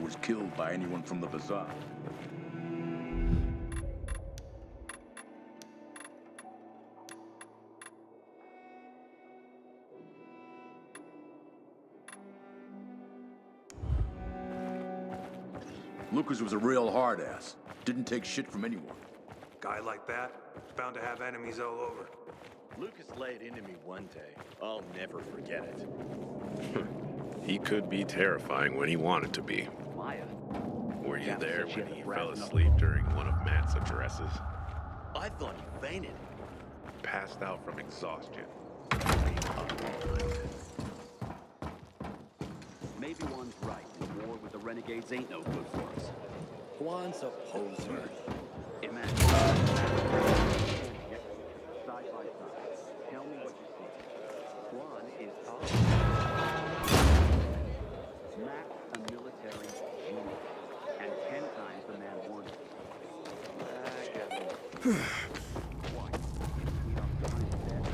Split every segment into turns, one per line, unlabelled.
was killed by anyone from the bazaar. Lucas was a real hard-ass. Didn't take shit from anyone.
Guy like that is bound to have enemies all over.
Lucas laid into me one day. I'll never forget it. He could be terrifying when he wanted to be.
Maya.
Were you there when he fell asleep during one of Matt's addresses?
I thought he fainted.
Passed out from exhaustion.
Maybe one's right. The war with the renegades ain't no good for us. Juan's a poser. Imagine. Side by side. Tell me what you see. Juan is Matt, a military genius, and 10 times the man wanted. Why? We are behind that.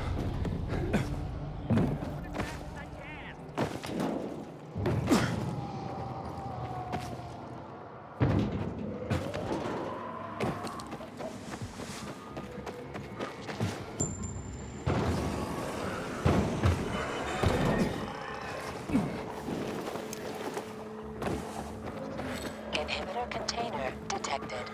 Inhibitor container detected.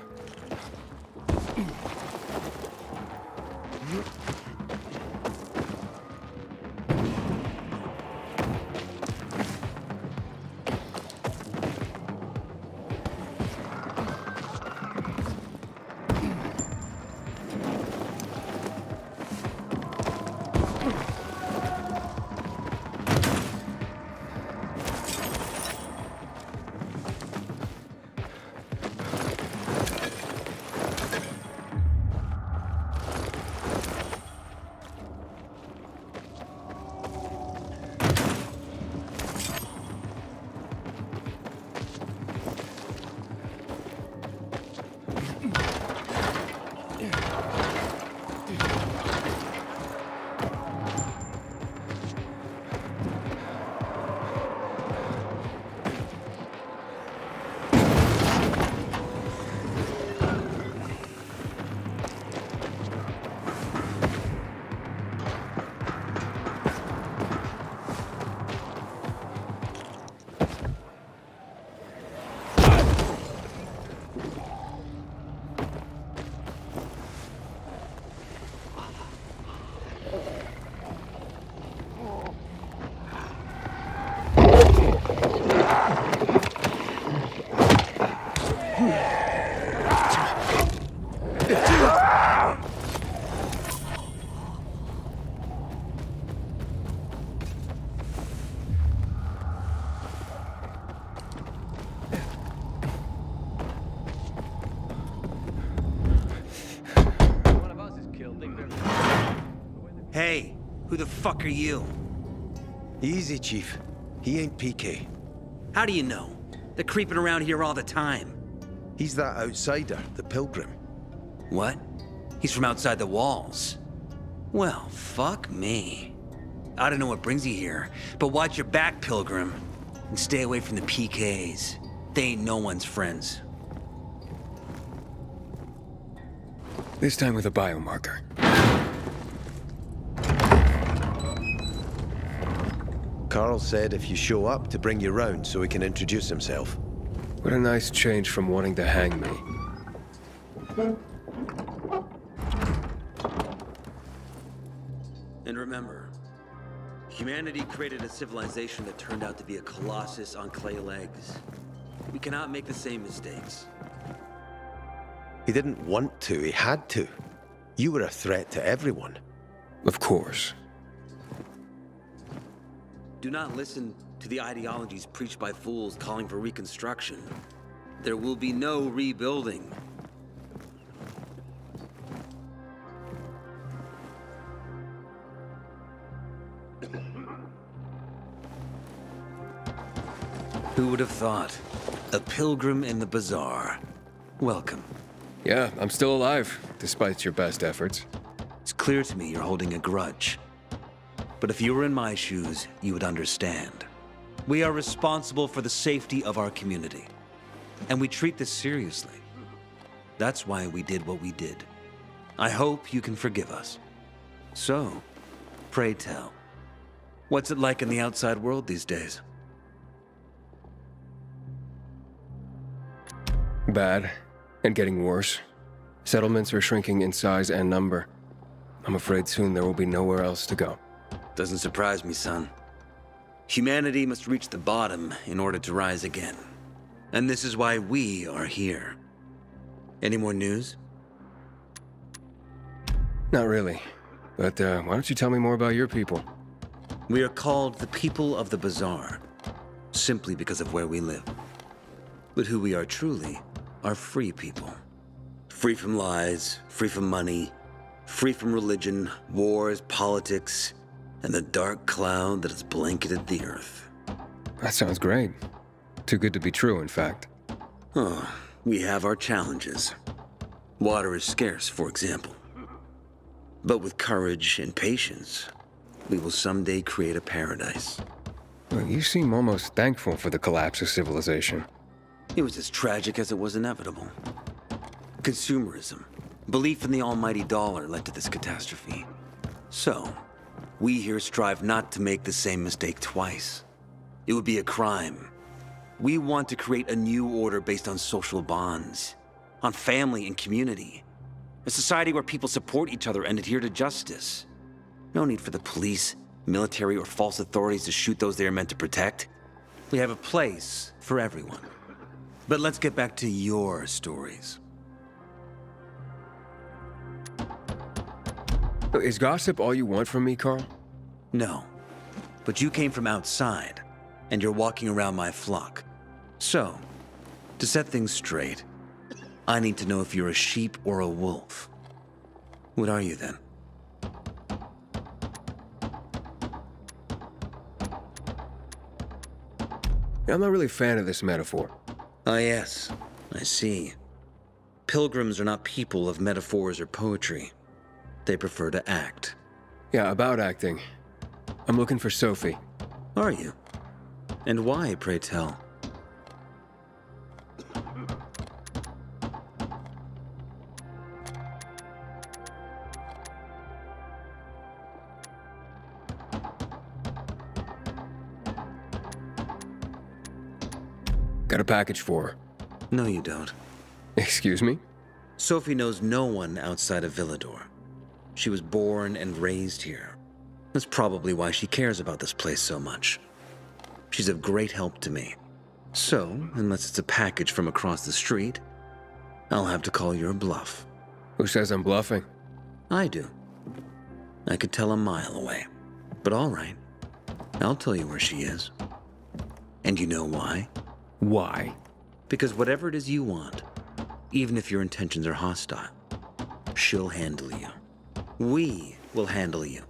Hey, who the fuck are you?
Easy, Chief. He ain't PK.
How do you know? They're creeping around here all the time.
He's that outsider, the Pilgrim.
What? He's from outside the walls. Well, fuck me. I don't know what brings you here, but watch your back, Pilgrim. And stay away from the PKs. They ain't no one's friends.
This time with a biomarker.
Carl said if you show up to bring you round so he can introduce himself.
What a nice change from wanting to hang me.
And remember, humanity created a civilization that turned out to be a colossus on clay legs. We cannot make the same mistakes.
He didn't want to, he had to. You were a threat to everyone.
Of course.
Do not listen to the ideologies preached by fools calling for reconstruction. There will be no rebuilding. Who would have thought? A pilgrim in the bazaar. Welcome.
Yeah, I'm still alive, despite your best efforts.
It's clear to me you're holding a grudge. But if you were in my shoes, you would understand. We are responsible for the safety of our community. And we treat this seriously. That's why we did what we did. I hope you can forgive us. So, pray tell, what's it like in the outside world these days?
Bad, and getting worse. Settlements are shrinking in size and number. I'm afraid soon there will be nowhere else to go.
Doesn't surprise me, son. Humanity must reach the bottom in order to rise again. And this is why we are here. Any more news?
Not really. But why don't you tell me more about your people?
We are called the people of the Bazaar, simply because of where we live. But who we are truly are free people. Free from lies, free from money, free from religion, wars, politics, and the dark cloud that has blanketed the earth.
That sounds great. Too good to be true, in fact.
Oh, we have our challenges. Water is scarce, for example. But with courage and patience, we will someday create a paradise.
Well, you seem almost thankful for the collapse of civilization.
It was as tragic as it was inevitable. Consumerism, belief in the almighty dollar led to this catastrophe. So, we here strive not to make the same mistake twice. It would be a crime. We want to create a new order based on social bonds, on family and community. A society where people support each other and adhere to justice. No need for the police, military, or false authorities to shoot those they are meant to protect. We have a place for everyone. But let's get back to your stories.
Is gossip all you want from me, Carl?
No, but you came from outside, and you're walking around my flock. So, to set things straight, I need to know if you're a sheep or a wolf. What are you then?
I'm not really a fan of this metaphor.
Ah, yes, I see. Pilgrims are not people of metaphors or poetry. They prefer to act.
Yeah, about acting. I'm looking for Sophie.
Are you? And why, pray tell?
Got a package for her.
No, you don't.
Excuse me?
Sophie knows no one outside of Villador. She was born and raised here. That's probably why she cares about this place so much. She's of great help to me. So, unless it's a package from across the street, I'll have to call your bluff.
Who says I'm bluffing?
I do. I could tell a mile away. But all right, I'll tell you where she is. And you know why?
Why?
Because whatever it is you want, even if your intentions are hostile, she'll handle you. We will handle you.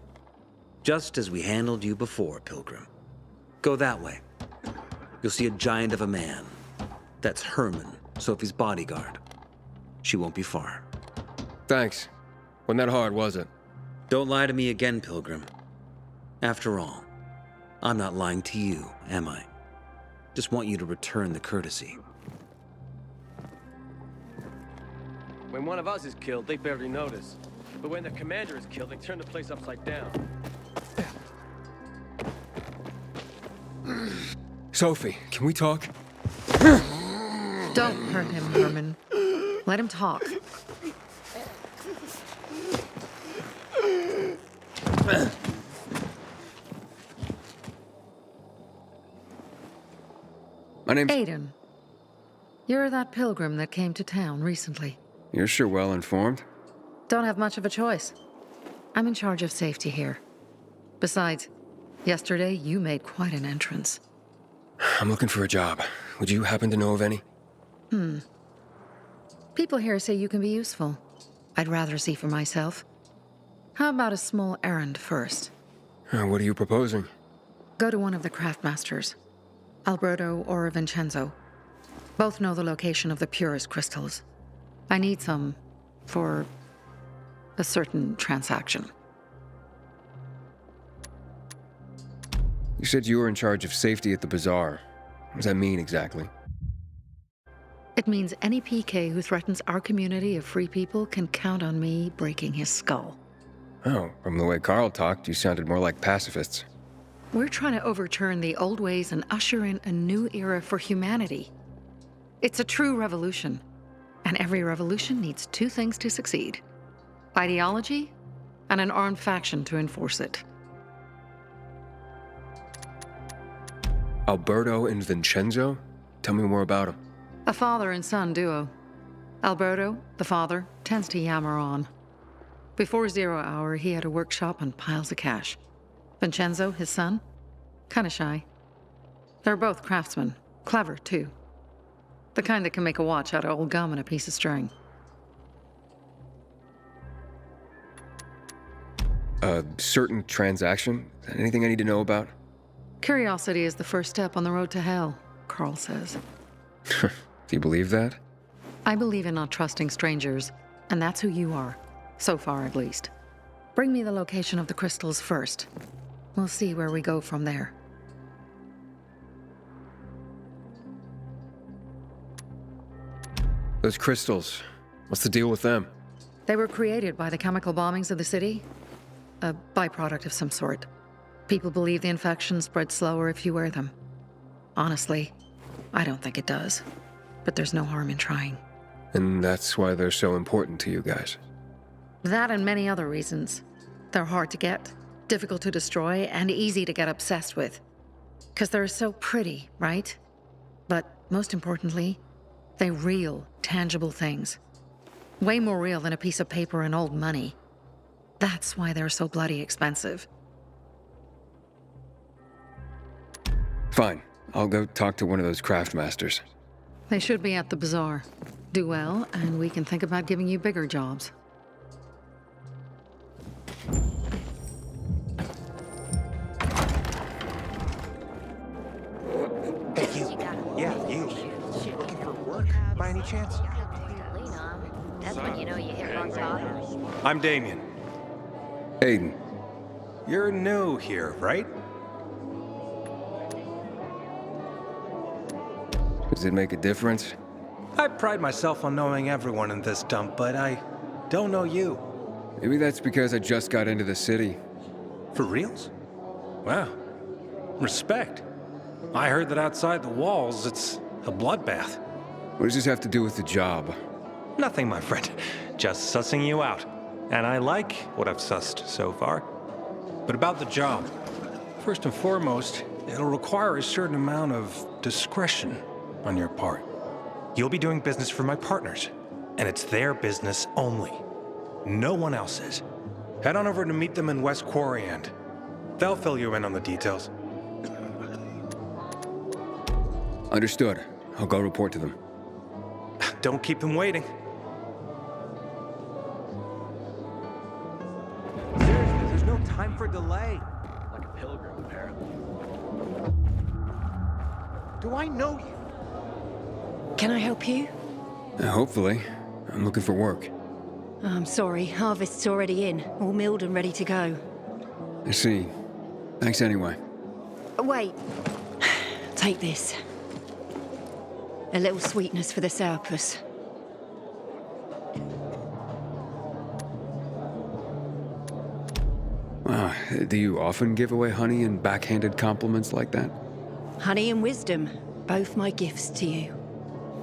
Just as we handled you before, Pilgrim. Go that way. You'll see a giant of a man. That's Herman, Sophie's bodyguard. She won't be far.
Thanks. Wasn't that hard, was it?
Don't lie to me again, Pilgrim. After all, I'm not lying to you, am I? Just want you to return the courtesy.
When one of us is killed, they barely notice. But when the commander is killed, they turn the place upside down.
Sophie, can we talk?
Don't hurt him, Herman. Let him talk.
My name's...
Aiden. You're that pilgrim that came to town recently.
You're sure well informed.
Don't have much of a choice. I'm in charge of safety here. Besides, yesterday you made quite an entrance.
I'm looking for a job. Would you happen to know of any?
People here say you can be useful. I'd rather see for myself. How about a small errand first?
What are you proposing?
Go to one of the craftmasters. Alberto or Vincenzo. Both know the location of the purest crystals. I need some for a certain transaction.
You said you were in charge of safety at the bazaar. What does that mean exactly?
It means any PK who threatens our community of free people can count on me breaking his skull.
Oh, from the way Carl talked, you sounded more like pacifists.
We're trying to overturn the old ways and usher in a new era for humanity. It's a true revolution, and every revolution needs two things to succeed: ideology and an armed faction to enforce it.
Alberto and Vincenzo? Tell me more about them.
A father and son duo. Alberto, the father, tends to yammer on. Before 0 hour, he had a workshop and piles of cash. Vincenzo, his son, kinda shy. They're both craftsmen, clever too. The kind that can make a watch out of old gum and a piece of string.
A certain transaction? Anything I need to know about?
Curiosity is the first step on the road to hell, Carl says.
Do you believe that?
I believe in not trusting strangers, and that's who you are. So far, at least. Bring me the location of the crystals first. We'll see where we go from there.
Those crystals, what's the deal with them?
They were created by the chemical bombings of the city. A byproduct of some sort. People believe the infection spreads slower if you wear them. Honestly, I don't think it does. But there's no harm in trying.
And that's why they're so important to you guys.
That and many other reasons. They're hard to get, difficult to destroy, and easy to get obsessed with. 'Cause they're so pretty, right? But most importantly, they're real, tangible things. Way more real than a piece of paper and old money. That's why they're so bloody expensive.
Fine, I'll go talk to one of those craft masters.
They should be at the bazaar. Do well, and we can think about giving you bigger jobs.
Hey, you. Yeah, you. Looking for work, by any chance?
That's when you know you hit rock bottom.
I'm Damien.
Aiden,
You're new here, right?
does it make a difference?
I pride myself on knowing everyone in this dump, but I don't know you.
Maybe that's because I just got into the city.
For reals? Wow. Respect. I heard that outside the walls, it's a bloodbath.
What does this have to do with the job?
Nothing, my friend. Just sussing you out. And I like what I've sussed so far. But about the job. First and foremost, it'll require a certain amount of discretion on your part. You'll be doing business for my partners, and it's their business only. No one else's. Head on over to meet them in West Quarry and they'll fill you in on the details.
Understood. I'll go report to them.
Don't keep them waiting.
Seriously, there's no time for delay. Like a pilgrim, apparently.
Do I know you?
Can I help you?
Hopefully. I'm looking for work.
I'm sorry, harvest's already in, all milled and ready to go.
I see. Thanks anyway.
Wait. Take this. A little sweetness for the sourpuss.
Wow, do you often give away honey and backhanded compliments like that?
Honey and wisdom, both my gifts to you.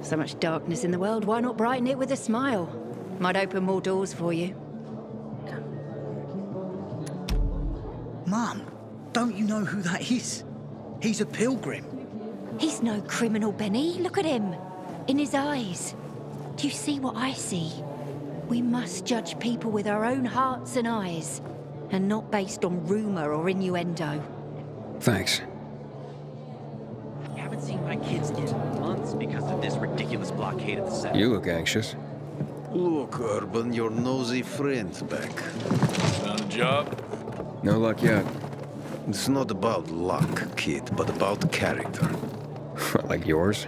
So much darkness in the world, why not brighten it with a smile? Might open more doors for you.
Mum, don't you know who that is? He's a pilgrim.
He's no criminal, Benny. Look at him. In his eyes. Do you see what I see? We must judge people with our own hearts and eyes, and not based on rumor or innuendo.
Thanks.
I haven't seen my kids in months because of this ridiculous blockade at the center.
You look anxious.
Look, Urban, your nosy friend's back.
Found a job?
No luck yet.
It's not about luck, kid, but about character.
Like yours?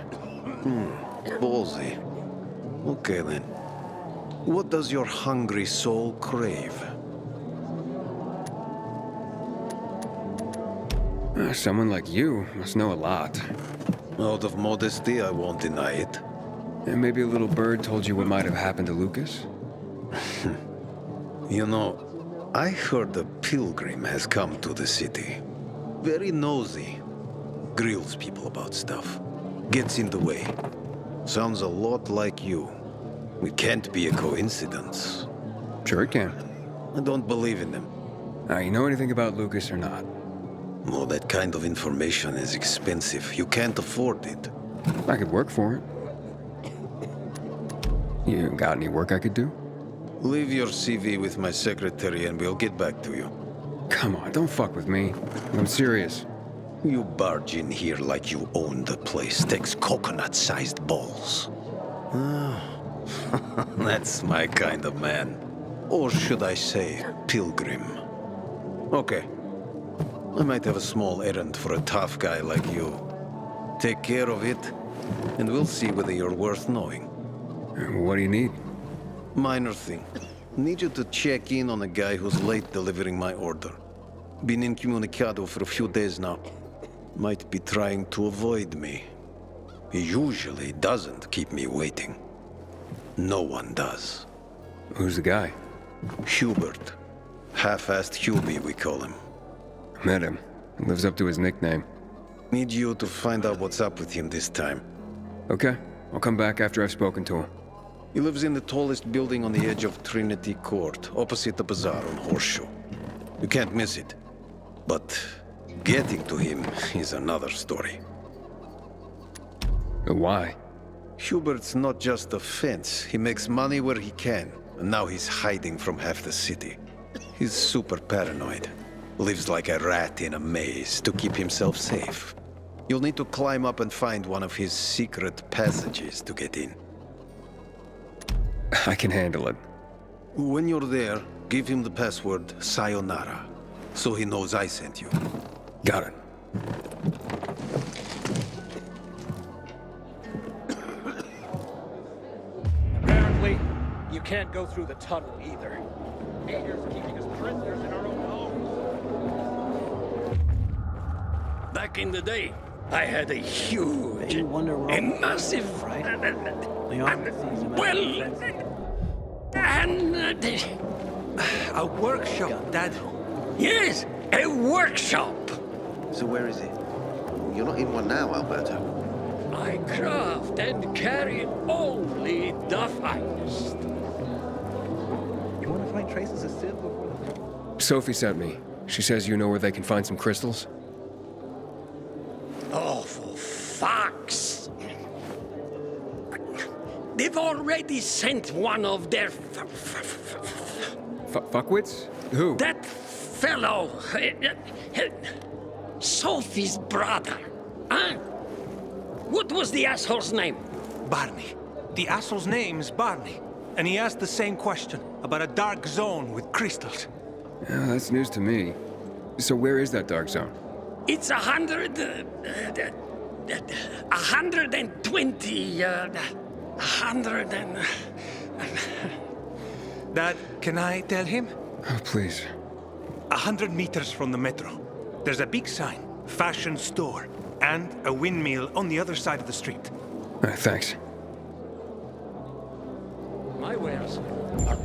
Ballsy. Okay, then. What does your hungry soul crave?
Someone like you must know a lot.
Out of modesty, I won't deny it.
And maybe a little bird told you what might have happened to Lucas?
You know, I heard a pilgrim has come to the city. Very nosy. Grills people about stuff. Gets in the way. Sounds a lot like you. It can't be a coincidence.
Sure it can.
I don't believe in them.
Now, you know anything about Lucas or not?
No, that kind of information is expensive. You can't afford it.
I could work for it. You got any work I could do?
Leave your CV with my secretary and we'll get back to you.
Come on, don't fuck with me. I'm serious.
You barge in here like you own the place. Takes coconut-sized balls. That's my kind of man. Or should I say, pilgrim. Okay. I might have a small errand for a tough guy like you. Take care of it, and we'll see whether you're worth knowing.
What do you need?
Minor thing. Need you to check in on a guy who's late delivering my order. Been incommunicado for a few days now. Might be trying to avoid me. He usually doesn't keep me waiting. No one does.
Who's the guy?
Hubert. Half-assed Hubie, we call him.
Met him. He lives up to his nickname.
Need you to find out what's up with him this time.
Okay. I'll come back after I've spoken to him.
He lives in the tallest building on the edge of Trinity Court, opposite the bazaar on Horseshoe. You can't miss it. But getting to him is another story.
Why?
Hubert's not just a fence. He makes money where he can, and now he's hiding from half the city. He's super paranoid. Lives like a rat in a maze to keep himself safe. You'll need to climb up and find one of his secret passages to get in.
I can handle it.
When you're there, give him the password Sayonara, so he knows I sent you.
Got it.
Apparently, you can't go through the tunnel either. Ager's keeping us prisoners in our own homes.
Back in the day, I had a huge, a massive,
A workshop, Dad.
Yes, a workshop.
So where is it? You're not in one now, Alberto.
I craft and carry only the finest.
You want to find traces of Sid before the...
Sophie sent me. She says you know where they can find some crystals.
Oh, for fuck's... They've already sent one of their...
Fuckwits? Who?
That fellow... Sophie's brother. Huh? What was the asshole's name?
Barney. The asshole's name is Barney. And he asked the same question about a dark zone with crystals.
Yeah, that's news to me. So where is that dark zone?
It's 120... 100 and...
Dad, can I tell him?
Oh, please.
100 meters from the metro. There's a big sign, fashion store, and a windmill on the other side of the street.
Thanks.
My wares are...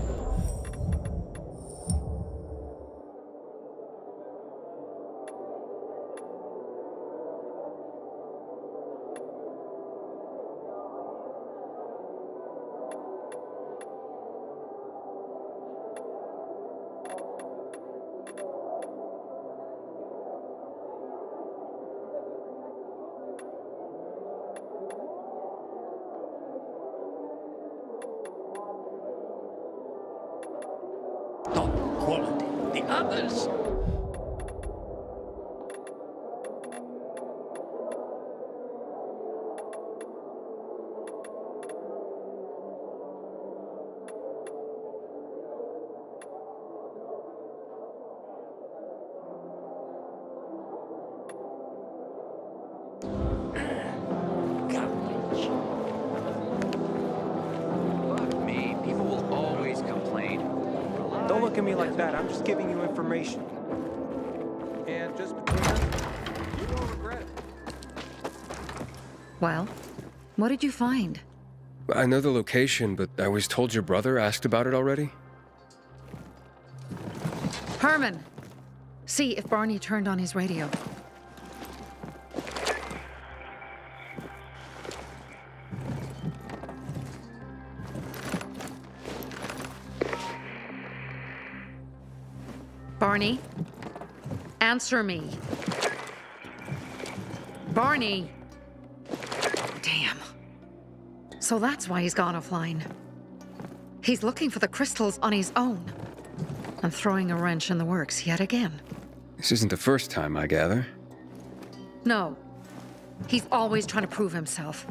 top quality. The others...
Fuck me, people will always complain.
Don't look at me like that. I'm just giving you information. And just between us, you won't regret it.
Well, what did you find?
I know the location, but I was told your brother asked about it already?
Herman! See if Barney turned on his radio. Barney? Answer me. Barney! Damn. So that's why he's gone offline. He's looking for the crystals on his own. And throwing a wrench in the works yet again.
This isn't the first time, I gather.
No. He's always trying to prove himself.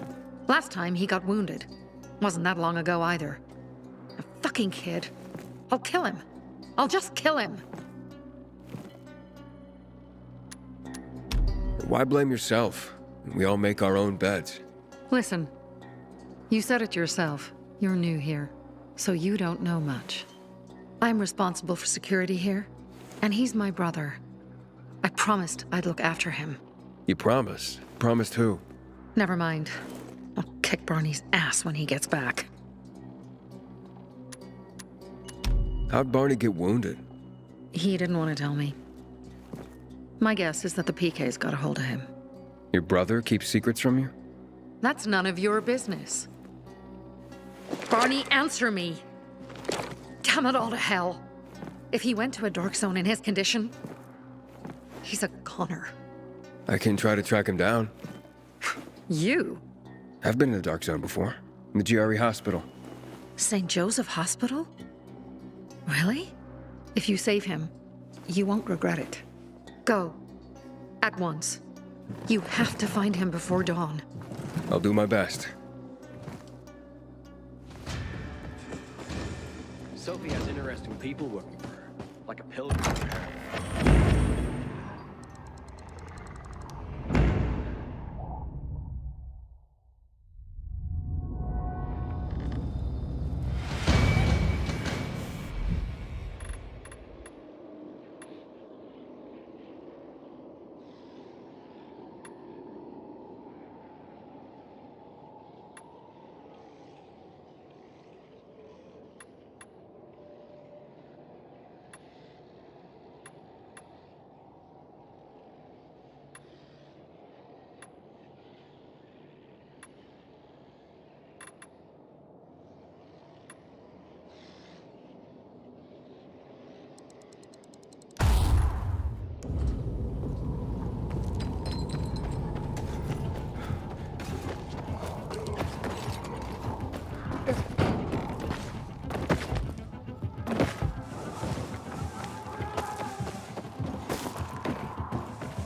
Last time he got wounded. Wasn't that long ago either. A fucking kid. I'll kill him. I'll just kill him.
Why blame yourself? We all make our own beds.
Listen. You said it yourself. You're new here. So you don't know much. I'm responsible for security here. And he's my brother. I promised I'd look after him.
You promised? Promised who?
Never mind. I'll kick Barney's ass when he gets back.
How'd Barney get wounded?
He didn't want to tell me. My guess is that the PK's got a hold of him.
Your brother keeps secrets from you?
That's none of your business. Barney, answer me! Damn it all to hell! If he went to a dark zone in his condition, he's a goner.
I can try to track him down.
You?
I've been in the dark zone before. In the GRE hospital.
St. Joseph Hospital? Really? If you save him, you won't regret it. Go. At once. You have to find him before dawn.
I'll do my best.
Sophie has interesting people working for her, like a pilgrim.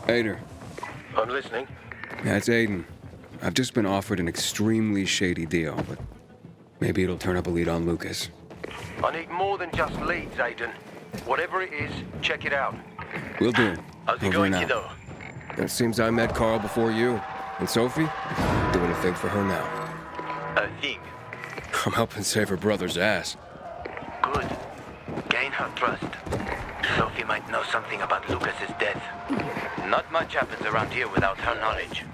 Ader.
I'm listening.
That's Aiden. I've just been offered an extremely shady deal, but maybe it'll turn up a lead on Lucas.
I need more than just leads, Aiden. Whatever it is, check it out.
Will do.
How's it
Over
going,
and out.
kiddo?
It seems I met Carl before you. And Sophie? Doing a thing for her now.
A thing.
I'm helping save her brother's ass.
Good. Gain her trust. Sophie might know something about Lucas's death. Not much happens around here without her knowledge.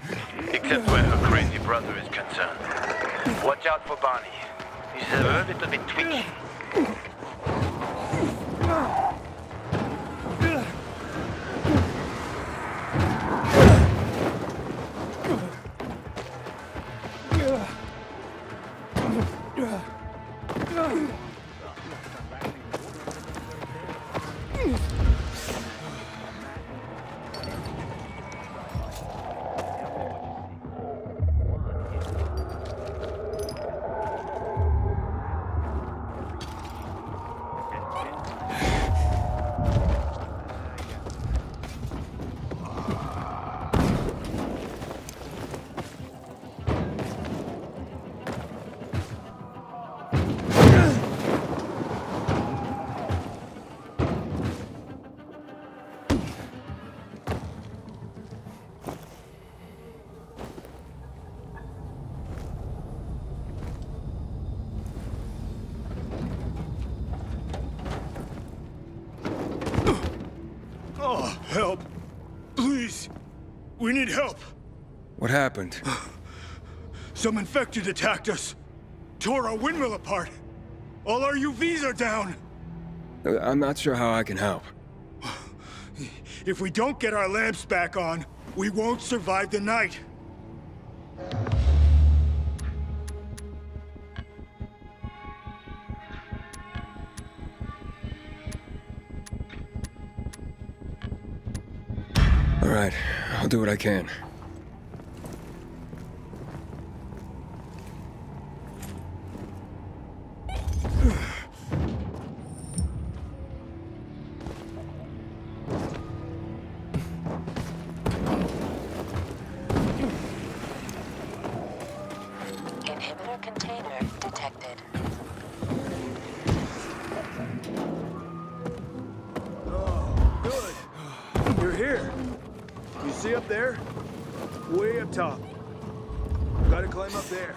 Except where her crazy brother is concerned. Watch out for Barney. He's a little bit twitchy.
Help. Please. We need help.
What happened?
Some infected attacked us. tore our windmill apart. All our UVs are down.
I'm not sure how I can help.
If we don't get our lamps back on, we won't survive the night.
All right, I'll do what I can.
Inhibitor container detected.
Oh, good. You're here. You see up there? Way up top. Gotta climb up there.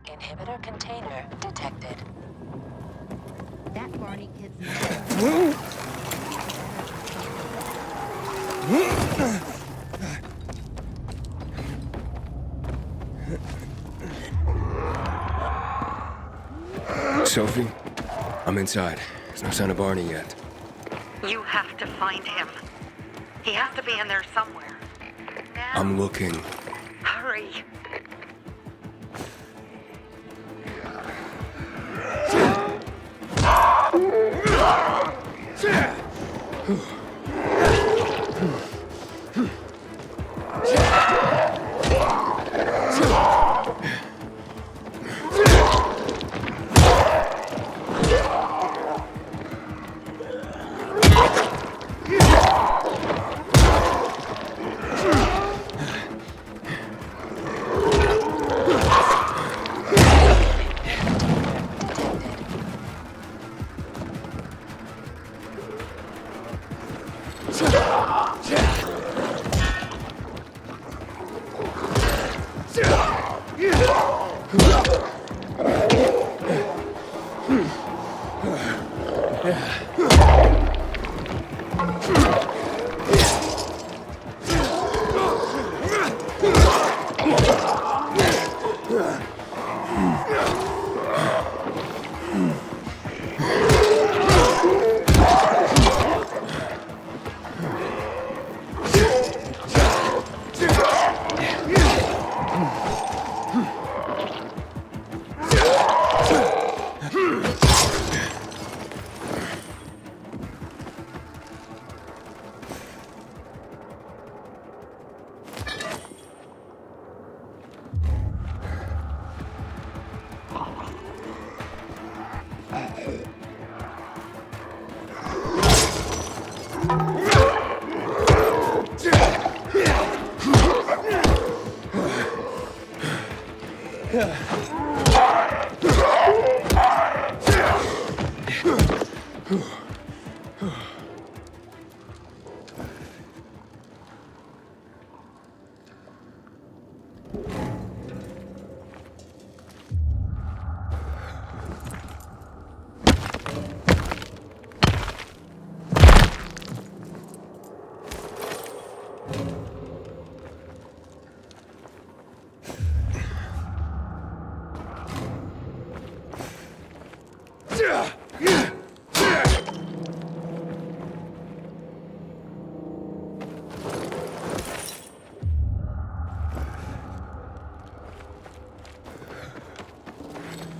Inhibitor container detected.
That Barney kid's
Sophie, I'm inside. There's no sign of Barney yet.
You have to find him. He has to be in there somewhere. Now.
I'm looking.
Hurry.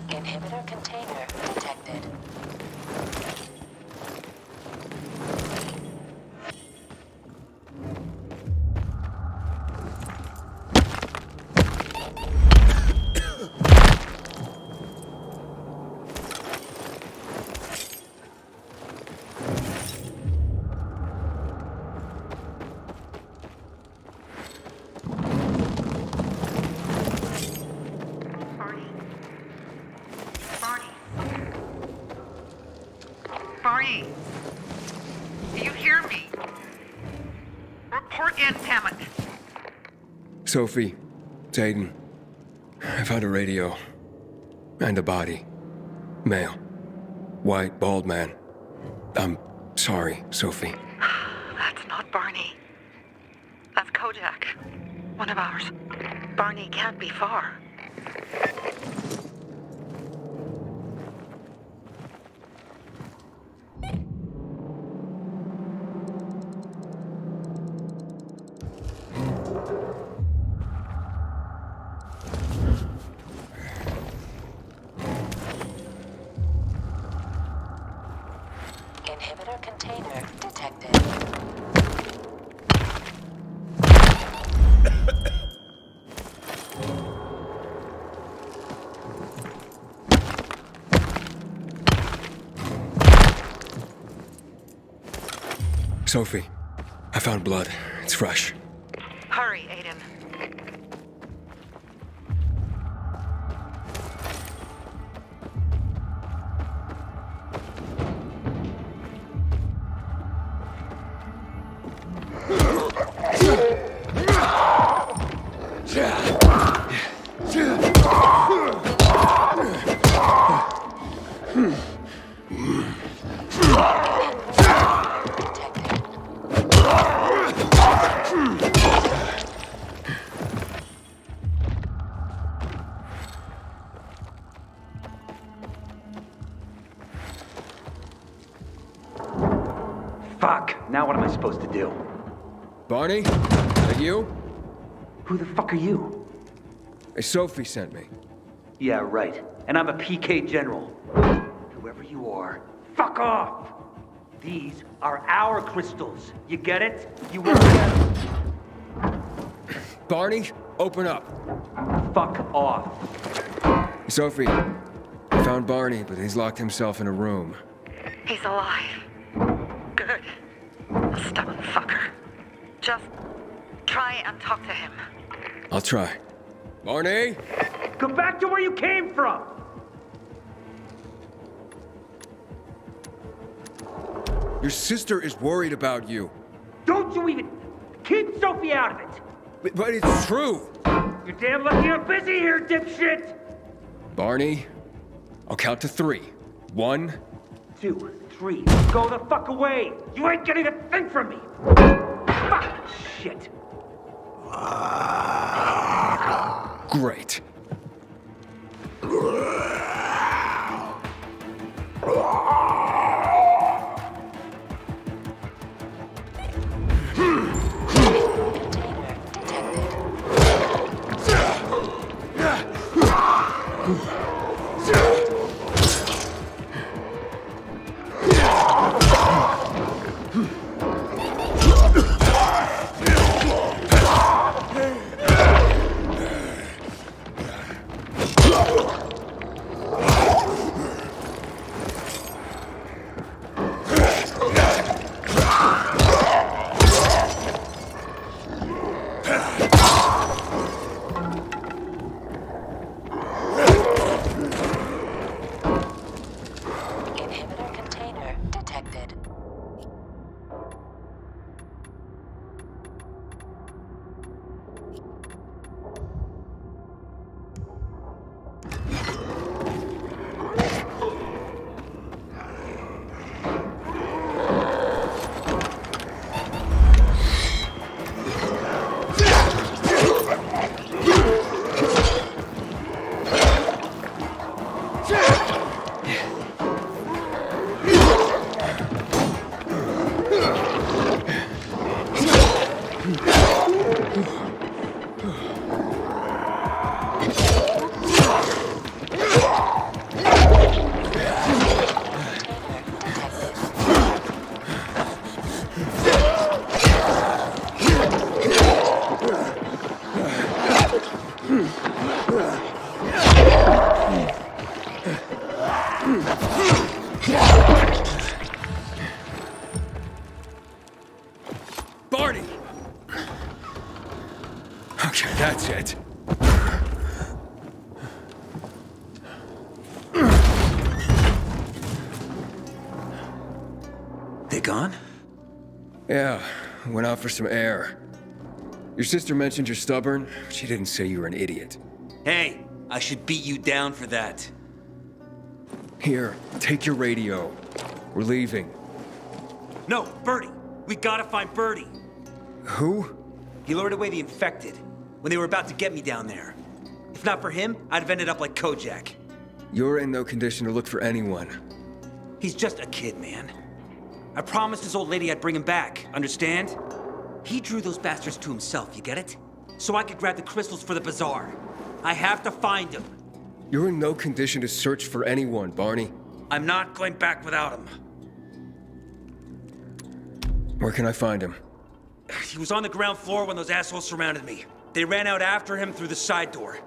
Inhibitor container detected.
Barney! Do you hear me? Report in, damn it!
Sophie, it's Aiden. I found a radio. And a body. Male. White, bald man. I'm sorry, Sophie.
That's not Barney. That's Kojak. One of ours. Barney can't be far.
Inhibitor container detected.
Sophie, I found blood. It's fresh.
Hurry, Aiden.
Fuck! Now what am I supposed to do?
Barney? Is that you?
Who the fuck are you?
Hey, Sophie sent me.
Yeah, right. And I'm a PK general. Whoever you are, fuck off! These are our crystals. You get it? You won't get them.
Barney, open up.
Fuck off.
Sophie, I found Barney, but he's locked himself in a room.
He's alive. Good. A stubborn fucker. Just try and talk to him.
I'll try. Barney?
Go back to where you came from!
Your sister is worried about you.
Don't you even... Keep Sophie out of it!
But it's true!
You're damn lucky I'm busy here, dipshit!
Barney, I'll count to 3. 1,
2, 3. Go the fuck away! You ain't getting a thing from me! Fuck! Shit!
Great. Barney! Okay, that's it.
They gone?
Yeah, went out for some air. Your sister mentioned you're stubborn. She didn't say you were an idiot.
Hey, I should beat you down for that.
Here, take your radio. We're leaving.
No, Birdie. We gotta find Birdie.
Who?
He lured away the infected when they were about to get me down there. If not for him, I'd have ended up like Kojak.
You're in no condition to look for anyone.
He's just a kid, man. I promised his old lady I'd bring him back, understand? He drew those bastards to himself, you get it? So I could grab the crystals for the bazaar. I have to find him.
You're in no condition to search for anyone, Barney.
I'm not going back without him.
Where can I find him?
He was on the ground floor when those assholes surrounded me. They ran out after him through the side door.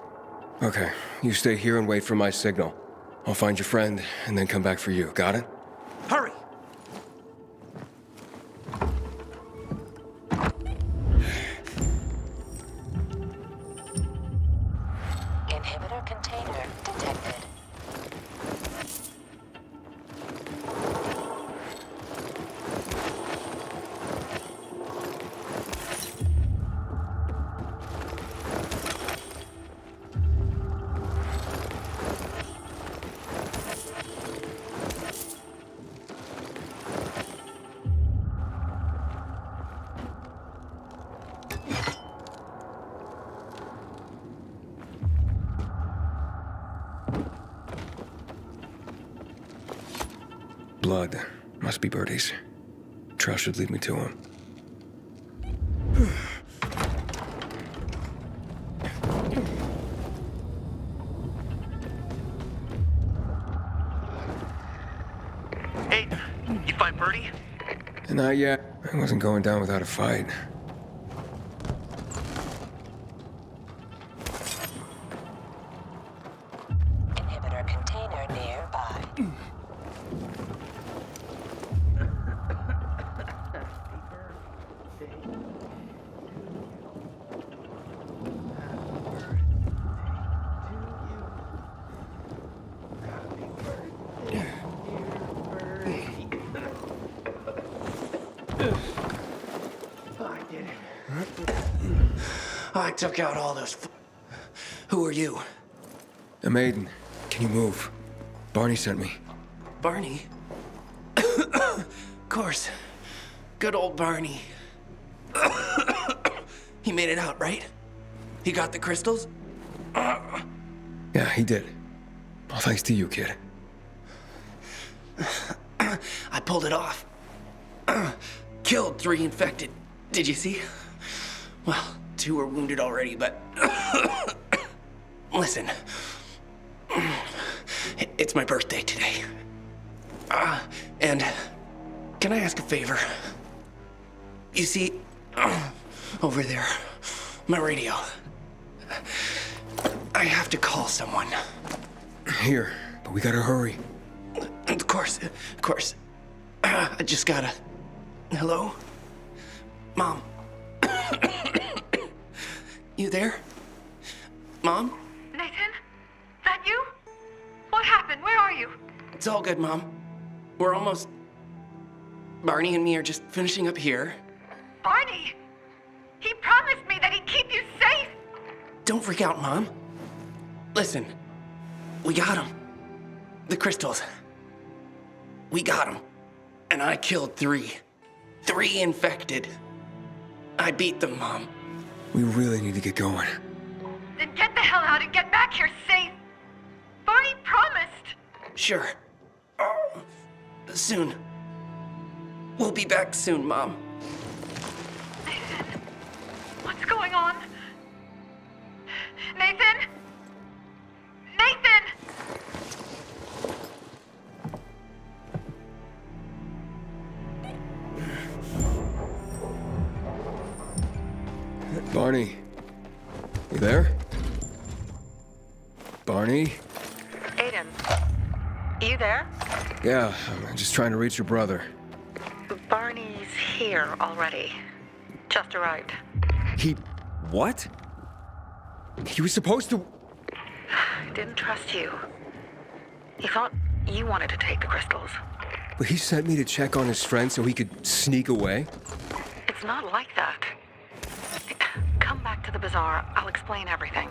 Okay, you stay here and wait for my signal. I'll find your friend and then come back for you, got it?
Hurry!
Inhibitor container detected.
Blood. Must be Birdie's. Trail should lead me to him.
Hey, you find Birdie?
Not yet. I wasn't going down without a fight.
Inhibitor container nearby.
I took out all those Who are you?
A maiden. Can you move? Barney sent me.
Barney? Of course. Good old Barney. He made it out, right? He got the crystals?
Yeah, he did. All thanks to you, kid.
I pulled it off. Killed 3 infected. Did you see? Well, 2 were wounded already, but... Listen. It's my birthday today. And can I ask a favor? You see, over there, my radio. I have to call someone.
Here, but we gotta hurry.
Of course. I just gotta... Hello? Mom? You there? Mom?
Nathan? That you? What happened? Where are you?
It's all good, Mom. We're almost... Barney and me are just finishing up here.
Barney! He promised me that he'd keep you safe!
Don't freak out, Mom. Listen, we got him. The crystals. We got him. And I killed 3. 3 infected. I beat them, Mom.
We really need to get going.
Then get the hell out and get back here safe! Barney promised!
Sure. Soon. We'll be back soon, Mom.
Nathan? What's going on? Nathan? Nathan!
Barney, you there? Barney?
Aiden, you there?
Yeah, I'm just trying to reach your brother.
Barney's here already. Just arrived.
He... what? He was supposed to...
Didn't trust you. He thought you wanted to take the crystals.
But he sent me to check on his friend so he could sneak away?
It's not like that. Come back to the bazaar. I'll explain everything.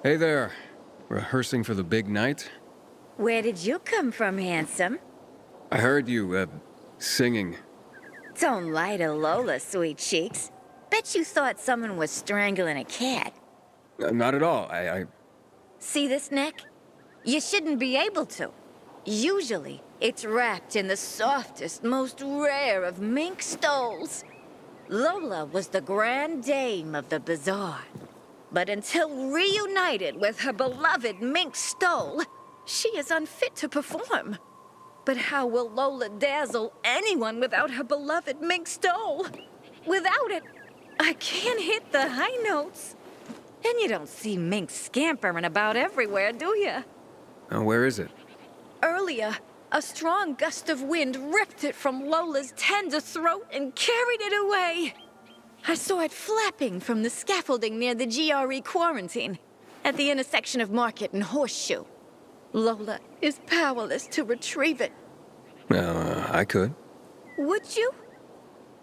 Hey there. Rehearsing for the big night?
Where did you come from, handsome?
I heard you, singing.
Don't lie to Lola, sweet cheeks. Bet you thought someone was strangling a cat.
Not at all. I...
See this neck? You shouldn't be able to. Usually, it's wrapped in the softest, most rare of mink stoles. Lola was the grand dame of the bazaar. But until reunited with her beloved mink stole, she is unfit to perform. But how will Lola dazzle anyone without her beloved mink stole? Without it, I can't hit the high notes. And you don't see mink scampering about everywhere, do you?
Where is it?
Earlier, a strong gust of wind ripped it from Lola's tender throat and carried it away. I saw it flapping from the scaffolding near the GRE quarantine, at the intersection of Market and Horseshoe. Lola is powerless to retrieve it.
I could.
Would you?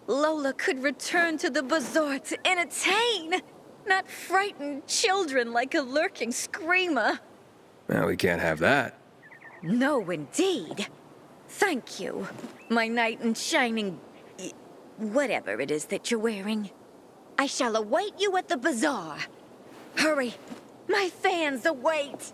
Lola could return to the bazaar to entertain, not frighten children like a lurking screamer.
Well, we can't have that.
No, indeed. Thank you, my knight in shining... whatever it is that you're wearing. I shall await you at the bazaar. Hurry, my fans await.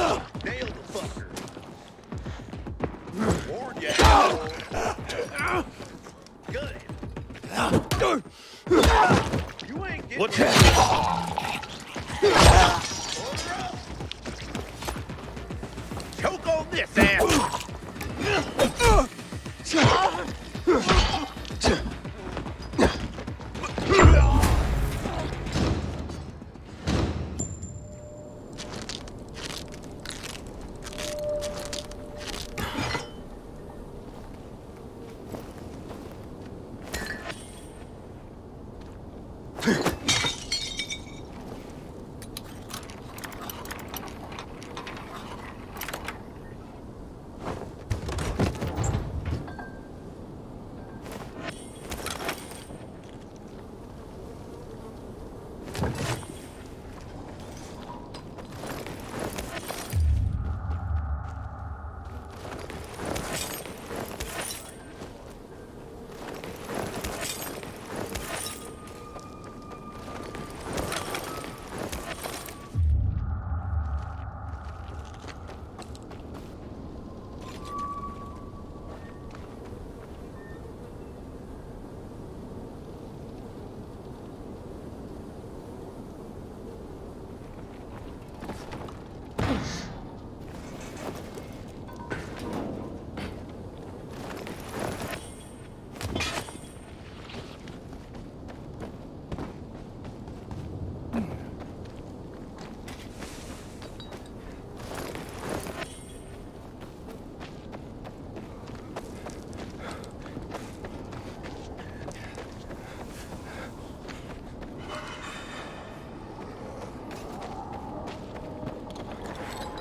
Nail the fucker. Warned ya, asshole. Good. You ain't getting
What's
that? Choke on this, ass.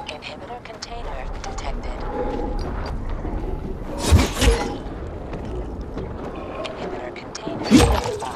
Inhibitor container detected. Inhibitor container nearby.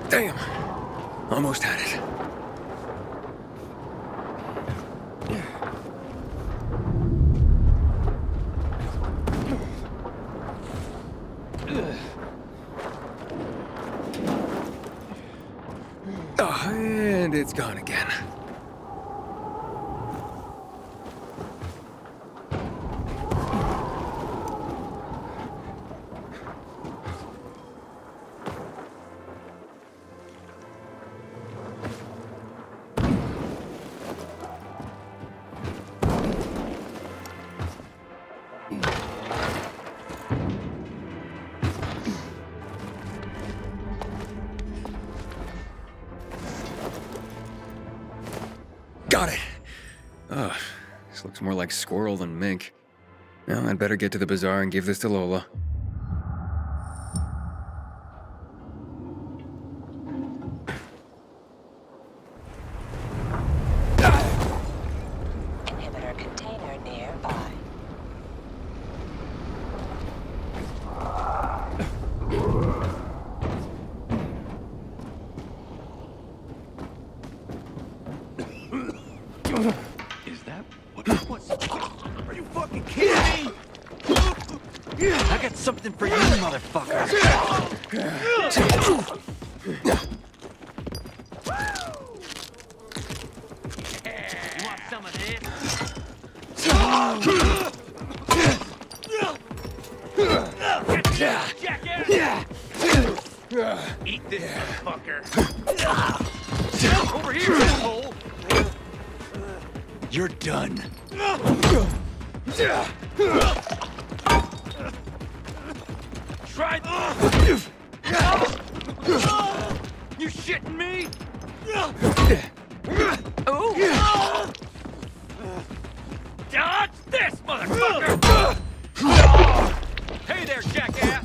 Damn. Almost had it. Oh, and it's gone again. Got it! Ugh, this looks more like squirrel than mink. Well, I'd better get to the bazaar and give this to Lola.
Inhibitor container nearby.
Is that what? Are you fucking kidding me? I got something for you, motherfucker. You want some of this? Jackass! Eat this, motherfucker. You're done. Try this. You shitting me? Oh! Dodge this, motherfucker! Hey there, jackass!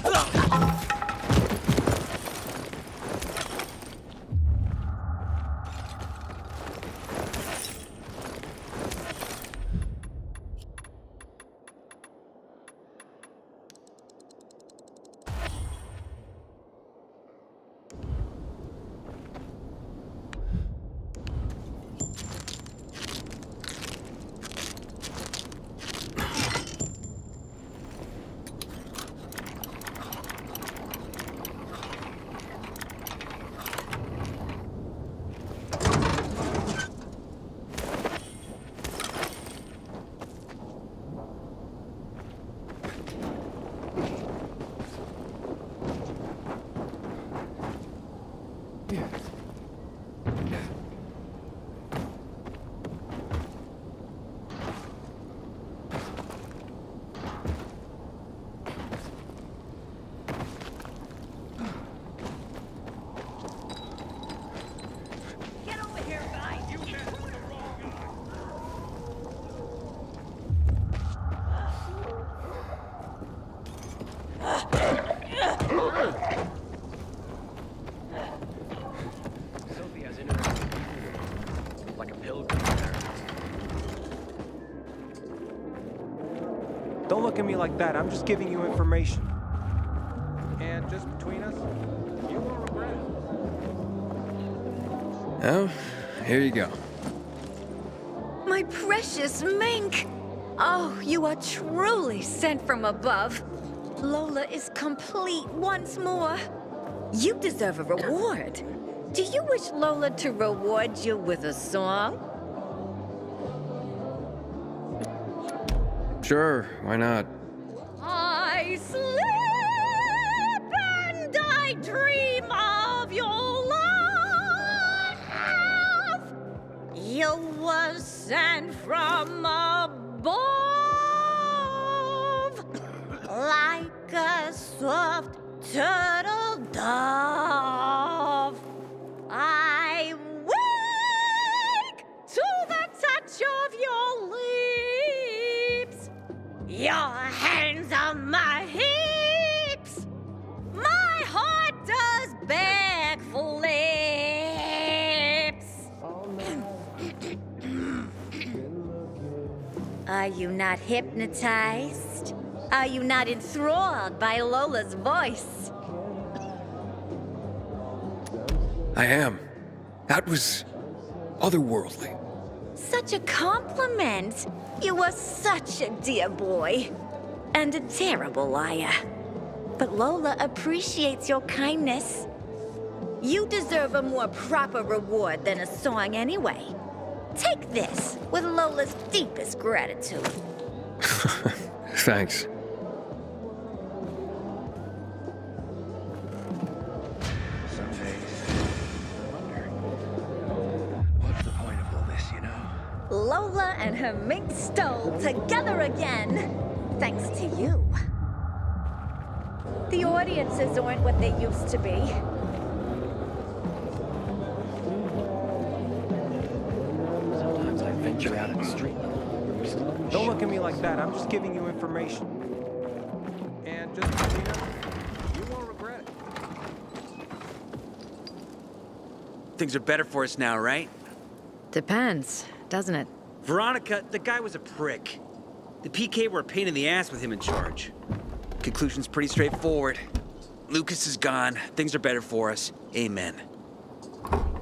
Sophie has interesting people, like a pilgrim.
Don't look at me like that. I'm just giving you information. And just between us, you won't regret it.
Oh, here you go.
My precious mink! Oh, you are truly sent from above. Lola is complete once more. You deserve a reward. Do you wish Lola to reward you with a song?
Sure, why not?
I sleep and I dream of your love. You were sent from above, like a soft turtle dove. I wake to the touch of your lips. Your hands on my hips. My heart does beg for lips. Are you not hypnotized? Are you not enthralled by Lola's voice?
I am. That was otherworldly.
Such a compliment. You are such a dear boy. And a terrible liar. But Lola appreciates your kindness. You deserve a more proper reward than a song anyway. Take this with Lola's deepest gratitude.
Thanks.
Some days, I wonder, what's the point of all this, you know?
Lola and her mink stole together again. Thanks to you. The audiences aren't what they used to be.
Sometimes I venture out in the street.
Don't look at me like that. I'm just giving you information. And just between us, you won't regret it.
Things are better for us now, right?
Depends, doesn't it?
Veronica, the guy was a prick. The PK were a pain in the ass with him in charge. Conclusion's pretty straightforward. Lucas is gone. Things are better for us. Amen.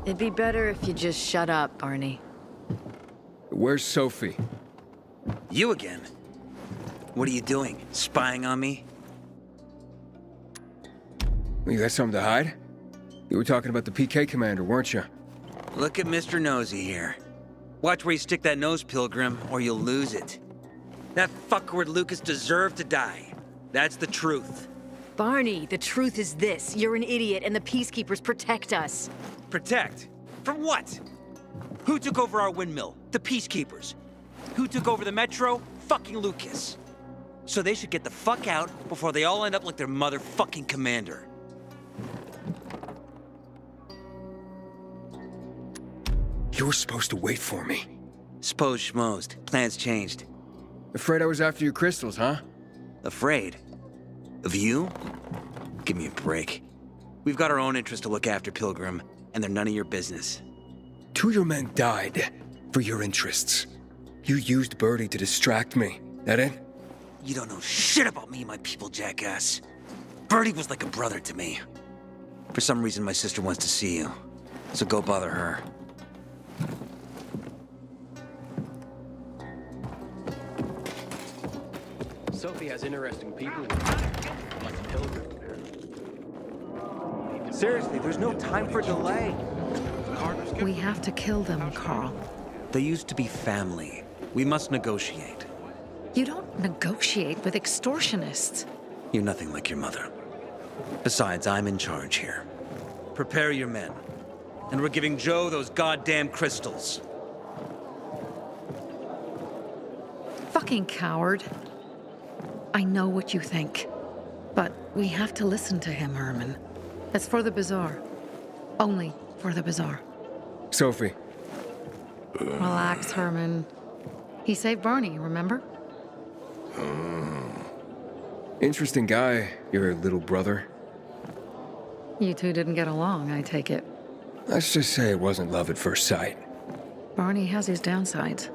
It'd be better if you just shut up, Barney.
Where's Sophie?
You again? What are you doing? Spying on me?
You got something to hide? You were talking about the PK commander, weren't you?
Look at Mr. Nosy here. Watch where you stick that nose, Pilgrim, or you'll lose it. That fuckward Lucas deserved to die. That's the truth.
Barney, the truth is this. You're an idiot, and the Peacekeepers protect us.
Protect? From what? Who took over our windmill? The Peacekeepers. Who took over the Metro? Fucking Lucas. So they should get the fuck out before they all end up like their motherfucking commander.
You were supposed to wait for me.
S'posed schmozed. Plans changed.
Afraid I was after your crystals, huh?
Afraid? Of you? Give me a break. We've got our own interests to look after, Pilgrim, and they're none of your business.
2 of your men died for your interests. You used Birdie to distract me. That it?
You don't know shit about me and my people, jackass. Birdie was like a brother to me. For some reason, my sister wants to see you. So go bother her.
Sophie has interesting people with her, like a pilgrim.
Seriously, there's no time for delay.
We have to kill them, Carl.
They used to be family. We must negotiate.
You don't negotiate with extortionists.
You're nothing like your mother. Besides, I'm in charge here. Prepare your men. And we're giving Joe those goddamn crystals.
Fucking coward. I know what you think. But we have to listen to him, Herman. It's for the bazaar. Only for the bazaar.
Sophie.
Relax, Herman. He saved Barney, remember?
Interesting guy, your little brother.
You two didn't get along, I take it.
Let's just say it wasn't love at first sight.
Barney has his downsides.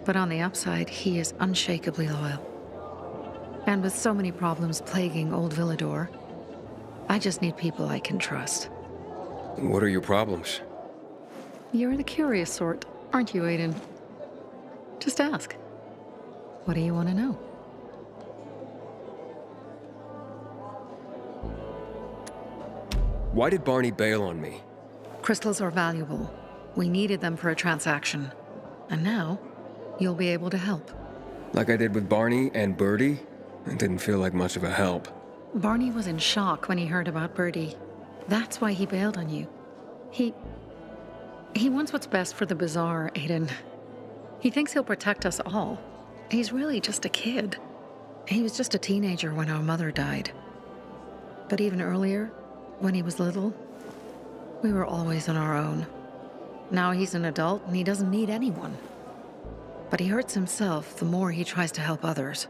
But on the upside, he is unshakably loyal. And with so many problems plaguing old Villador, I just need people I can trust.
What are your problems?
You're the curious sort, aren't you, Aiden? Just ask. What do you want to know?
Why did Barney bail on me?
Crystals are valuable. We needed them for a transaction. And now, you'll be able to help.
Like I did with Barney and Birdie? It didn't feel like much of a help.
Barney was in shock when he heard about Birdie. That's why he bailed on you. He wants what's best for the bazaar, Aiden. He thinks he'll protect us all. He's really just a kid. He was just a teenager when our mother died. But even earlier, when he was little, we were always on our own. Now he's an adult and he doesn't need anyone. But he hurts himself the more he tries to help others.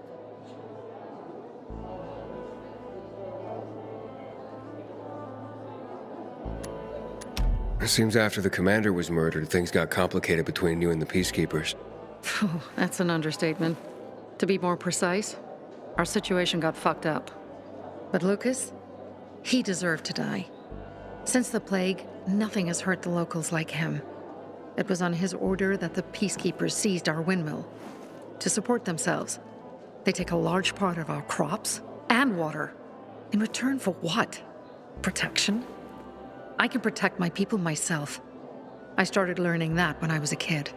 It seems after the commander was murdered, things got complicated between you and the peacekeepers.
Oh, that's an understatement. To be more precise, our situation got fucked up. But Lucas, he deserved to die. Since the plague, nothing has hurt the locals like him. It was on his order that the peacekeepers seized our windmill. To support themselves, they take a large part of our crops and water. In return for what? Protection? I can protect my people myself. I started learning that when I was a kid.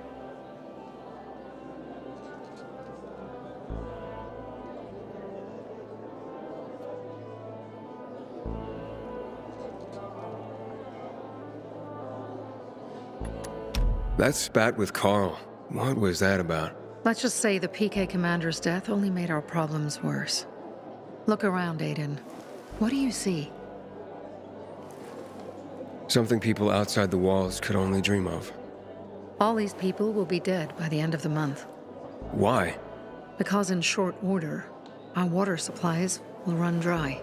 That spat with Carl, what was that about?
Let's just say the PK commander's death only made our problems worse. Look around, Aiden. What do you see?
Something people outside the walls could only dream of.
All these people will be dead by the end of the month.
Why?
Because in short order, our water supplies will run dry.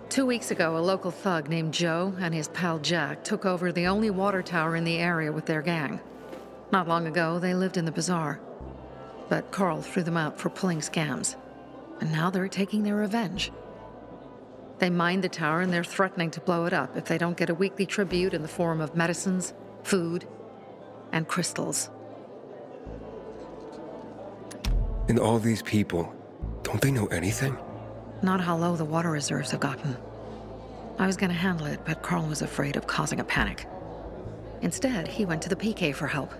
2 weeks ago, a local thug named Joe and his pal Jack took over the only water tower in the area with their gang. Not long ago, they lived in the bazaar. But Carl threw them out for pulling scams. And now they're taking their revenge. They mined the tower and they're threatening to blow it up if they don't get a weekly tribute in the form of medicines, food, and crystals.
And all these people, don't they know anything?
Not how low the water reserves have gotten. I was gonna handle it, but Carl was afraid of causing a panic. Instead, he went to the PK for help.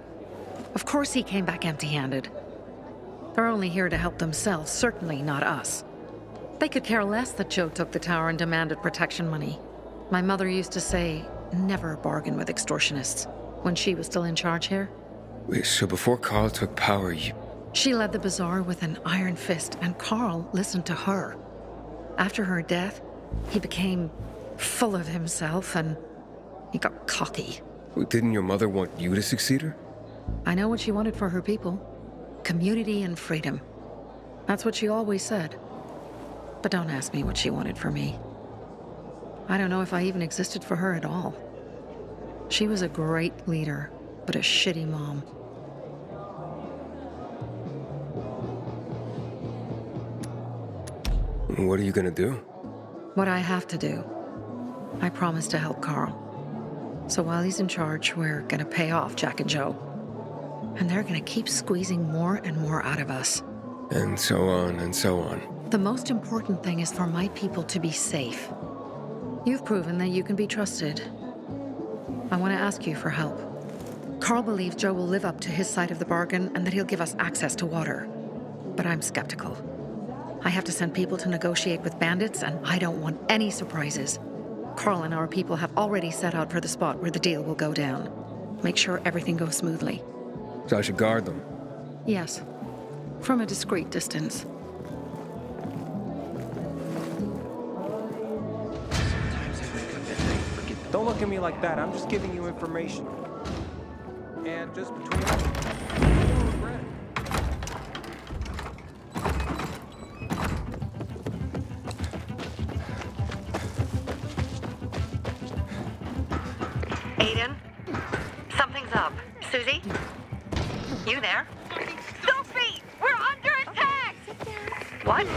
Of course he came back empty-handed. They're only here to help themselves, certainly not us. They could care less that Joe took the tower and demanded protection money. My mother used to say, never bargain with extortionists, when she was still in charge here.
Wait, so before Carl took power,
She led the bazaar with an iron fist, and Carl listened to her. After her death, he became full of himself and he got cocky.
Didn't your mother want you to succeed her?
I know what she wanted for her people. Community and freedom. That's what she always said. But don't ask me what she wanted for me. I don't know if I even existed for her at all. She was a great leader, but a shitty mom.
What are you gonna do?
What I have to do. I promised to help Carl. So while he's in charge, we're gonna pay off Jack and Joe. And they're gonna keep squeezing more and more out of us.
And so on and so on.
The most important thing is for my people to be safe. You've proven that you can be trusted. I want to ask you for help. Carl believes Joe will live up to his side of the bargain and that he'll give us access to water. But I'm skeptical. I have to send people to negotiate with bandits, and I don't want any surprises. Carl and our people have already set out for the spot where the deal will go down. Make sure everything goes smoothly.
So I should guard them?
Yes. From a discreet distance.
Don't look at me like that. I'm just giving you information. And just between us, you'll regret it.
Aiden, something's up. Susie? You there? Sophie! We're under attack! What?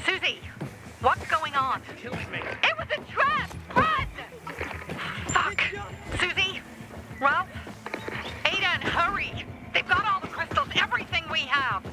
Susie, what's going on? It was a trap! Run! Fuck! Susie? Ralph? Aiden, hurry! They've got all the crystals, everything we have!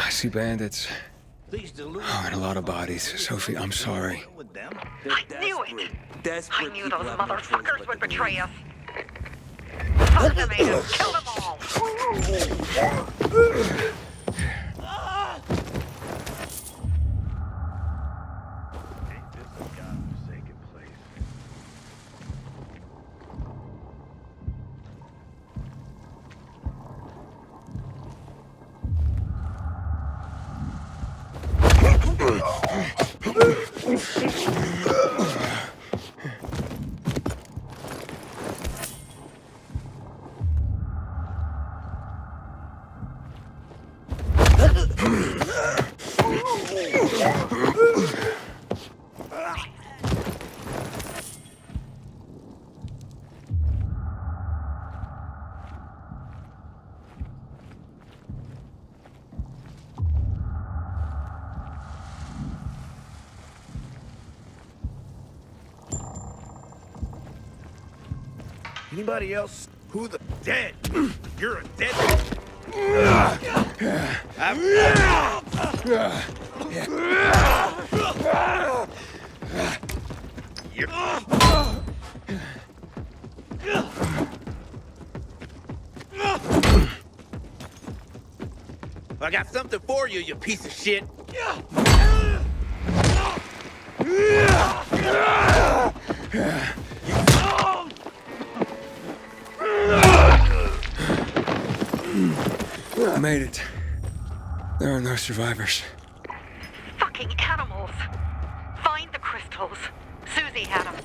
I see bandits. Oh, and a lot of bodies. Sophie, I'm sorry.
I knew it! I knew those motherfuckers would betray us. Fuck them, Aiden! Kill them all!
Anybody else? Who the dead? You're a dead. I got something for you, you piece of shit.
Made it. There are no survivors.
Fucking animals! Find the crystals. Susie had them.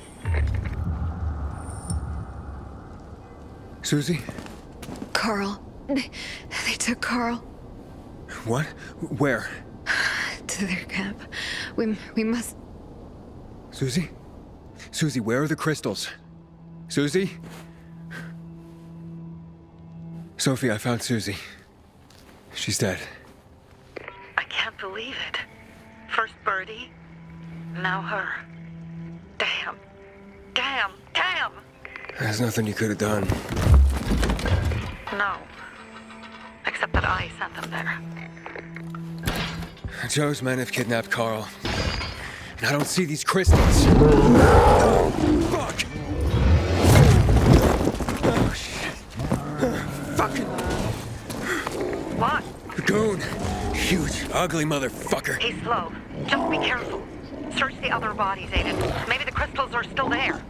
Susie?
Carl. They took Carl
What? Where?
to their camp. We must...
Susie? Susie, where are the crystals? Susie? Sophie, I found Susie. She's dead.
I can't believe it. First Birdie, now her. Damn. Damn. Damn!
There's nothing you could have done.
No. Except that I sent them there.
Joe's men have kidnapped Carl. And I don't see these crystals. Fuck! Coon. Huge, ugly motherfucker.
He's slow. Just be careful. Search the other bodies, Aiden. Maybe the crystals are still there.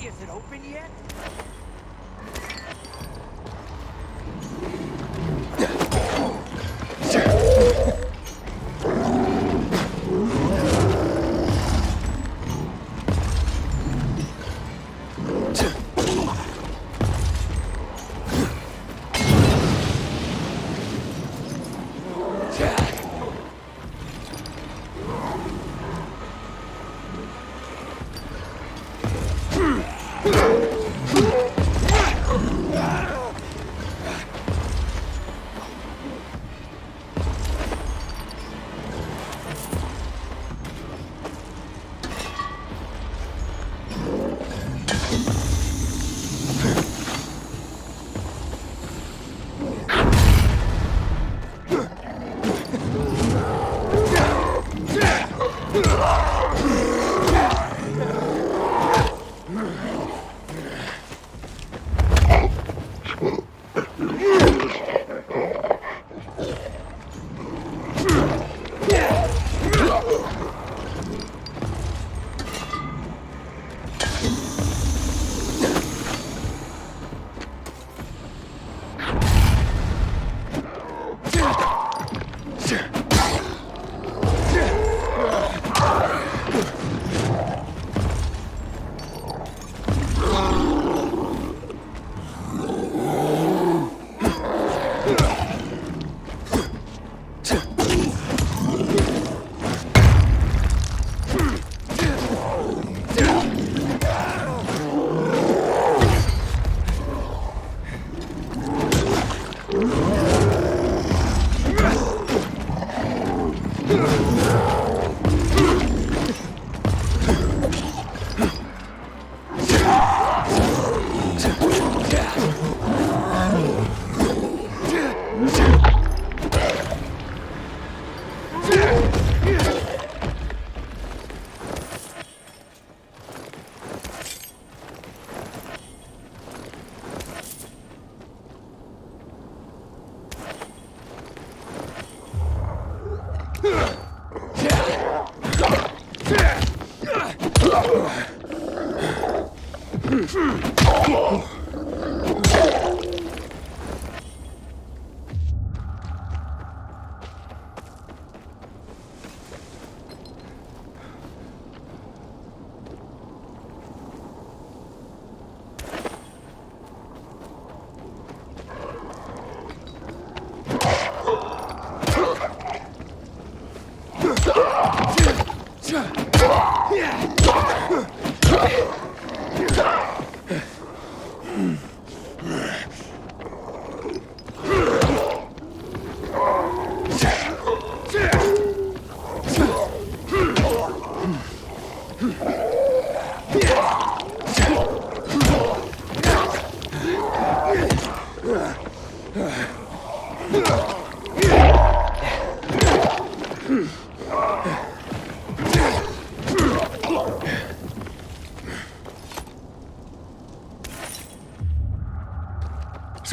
Is it open yet?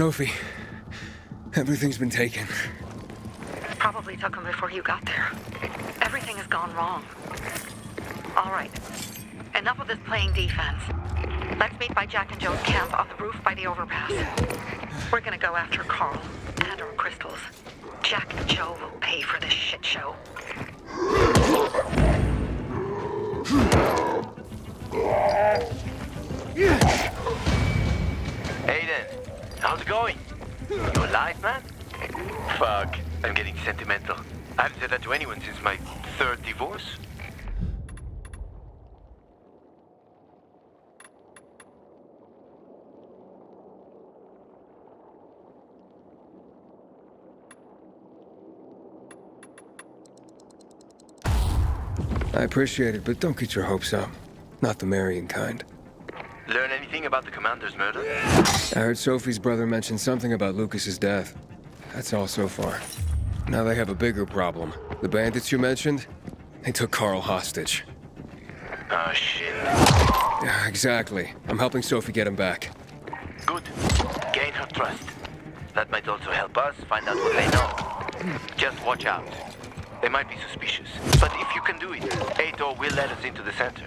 Sophie, everything's been taken.
Probably took him before you got there. Everything has gone wrong. All right. Enough of this playing defense. Let's meet by Jack and Joe's camp on the roof by the overpass. We're gonna go after Carl and our crystals. Jack and Joe will pay for this shit show.
Aiden, how's it going? You alive, man? Fuck, I'm getting sentimental. I haven't said that to anyone since my third divorce.
I appreciate it, but don't get your hopes up. Not the marrying kind.
Learn anything about the commander's murder?
I heard Sophie's brother mention something about Lucas's death. That's all so far. Now they have a bigger problem. The bandits you mentioned, they took Carl hostage.
Oh, shit.
Yeah, exactly. I'm helping Sophie get him back.
Good. Gain her trust. That might also help us find out what they know. Just watch out. They might be suspicious. But if you can do it, Ato will let us into the center.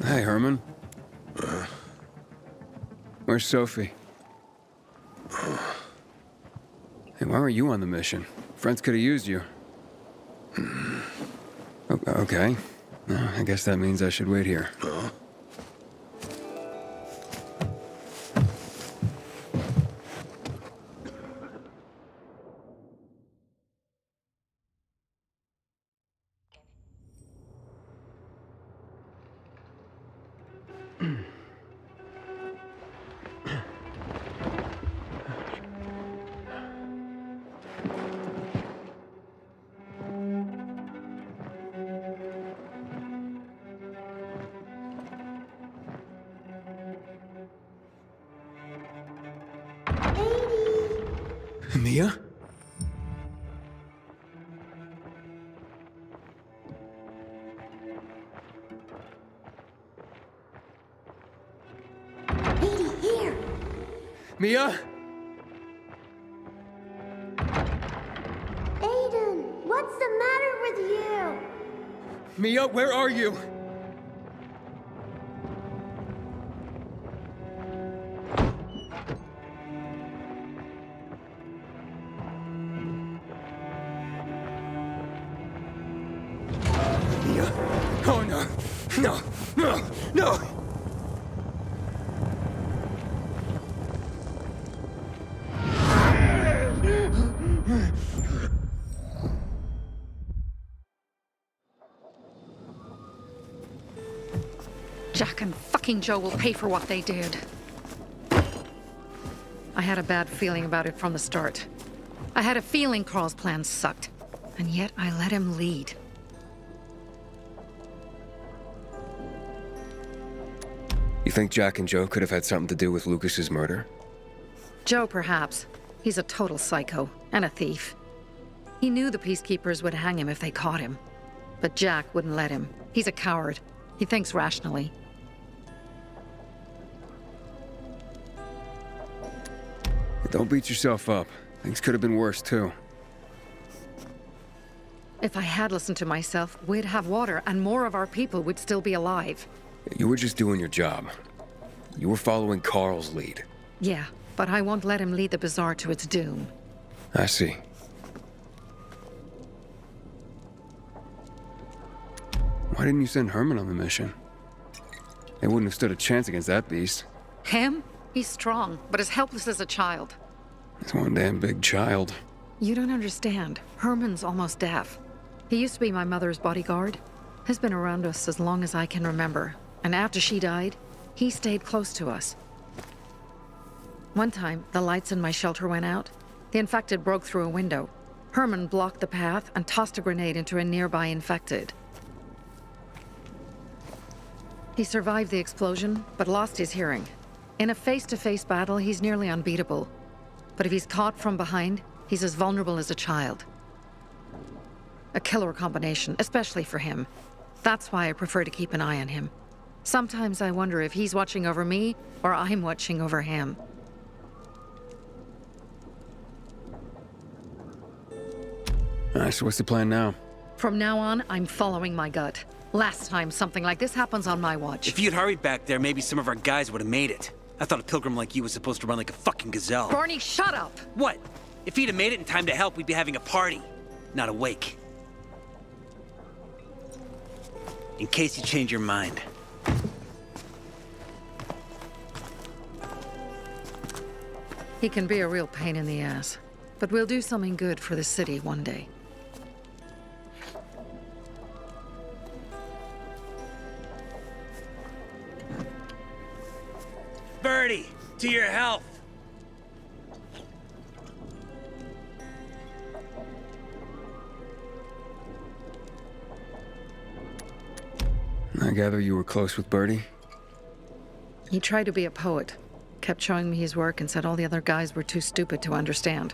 Hey, Herman. Where's Sophie? Hey, why were you on the mission? Friends could have used you. Okay. I guess that means I should wait here. Mia?
Here.
Mia?
Aiden, what's the matter with you?
Mia, where are you? Mia? Oh no! No! No! No!
Jack and fucking Joe will pay for what they did. I had a bad feeling about it from the start. I had a feeling Carl's plan sucked, and yet I let him lead.
You think Jack and Joe could have had something to do with Lucas's murder?
Joe, perhaps. He's a total psycho and a thief. He knew the peacekeepers would hang him if they caught him. But Jack wouldn't let him. He's a coward. He thinks rationally.
Don't beat yourself up. Things could have been worse, too.
If I had listened to myself, we'd have water and more of our people would still be alive.
You were just doing your job. You were following Carl's lead.
Yeah, but I won't let him lead the Bazaar to its doom.
I see. Why didn't you send Herman on the mission? They wouldn't have stood a chance against that beast.
Him? He's strong, but as helpless as a child.
He's one damn big child.
You don't understand. Herman's almost deaf. He used to be my mother's bodyguard. He's been around us as long as I can remember. And after she died, he stayed close to us. One time, the lights in my shelter went out. The infected broke through a window. Herman blocked the path and tossed a grenade into a nearby infected. He survived the explosion, but lost his hearing. In a face-to-face battle, he's nearly unbeatable. But if he's caught from behind, he's as vulnerable as a child. A killer combination, especially for him. That's why I prefer to keep an eye on him. Sometimes I wonder if he's watching over me, or I'm watching over him.
Alright, so what's the plan now?
From now on, I'm following my gut. Last time something like this happens on my watch.
If you'd hurried back there, maybe some of our guys would have made it. I thought a pilgrim like you was supposed to run like a fucking gazelle.
Barney, shut up!
What? If he'd have made it in time to help, we'd be having a party, not a wake. In case you change your mind.
He can be a real pain in the ass. But we'll do something good for the city one day.
Birdie, to your health!
I gather you were close with Birdie?
He tried to be a poet. Kept showing me his work and said all the other guys were too stupid to understand.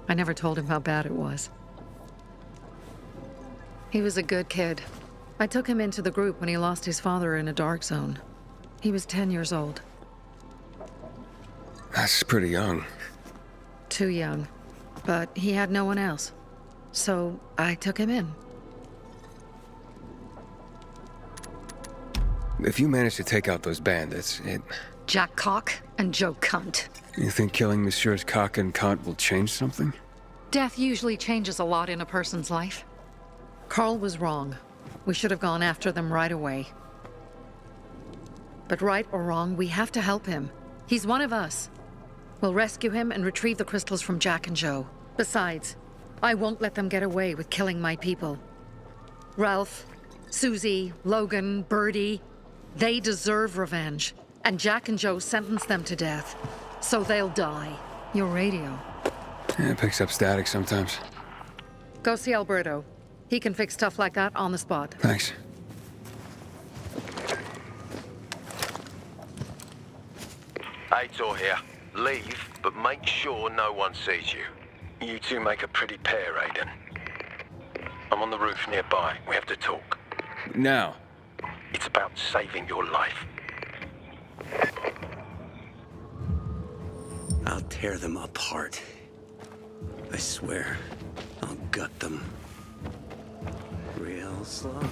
I never told him how bad it was. He was a good kid. I took him into the group when he lost his father in a dark zone. He was 10 years old.
That's pretty young.
Too young. But he had no one else. So I took him in.
If you manage to take out those bandits,
Jack Cock and Joe Cunt.
You think killing Messieurs Cock and Cunt will change something?
Death usually changes a lot in a person's life. Carl was wrong. We should have gone after them right away. But right or wrong, we have to help him. He's one of us. We'll rescue him and retrieve the crystals from Jack and Joe. Besides, I won't let them get away with killing my people. Ralph, Susie, Logan, Birdie, they deserve revenge. And Jack and Joe sentenced them to death. So they'll die. Your radio.
Yeah, it picks up static sometimes.
Go see Alberto. He can fix stuff like that on the spot.
Thanks.
Aitor here. Leave, but make sure no one sees you. You two make a pretty pair, Aiden. I'm on the roof nearby. We have to talk.
Now.
It's about saving your life.
I'll tear them apart. I swear, I'll gut them. Real slow.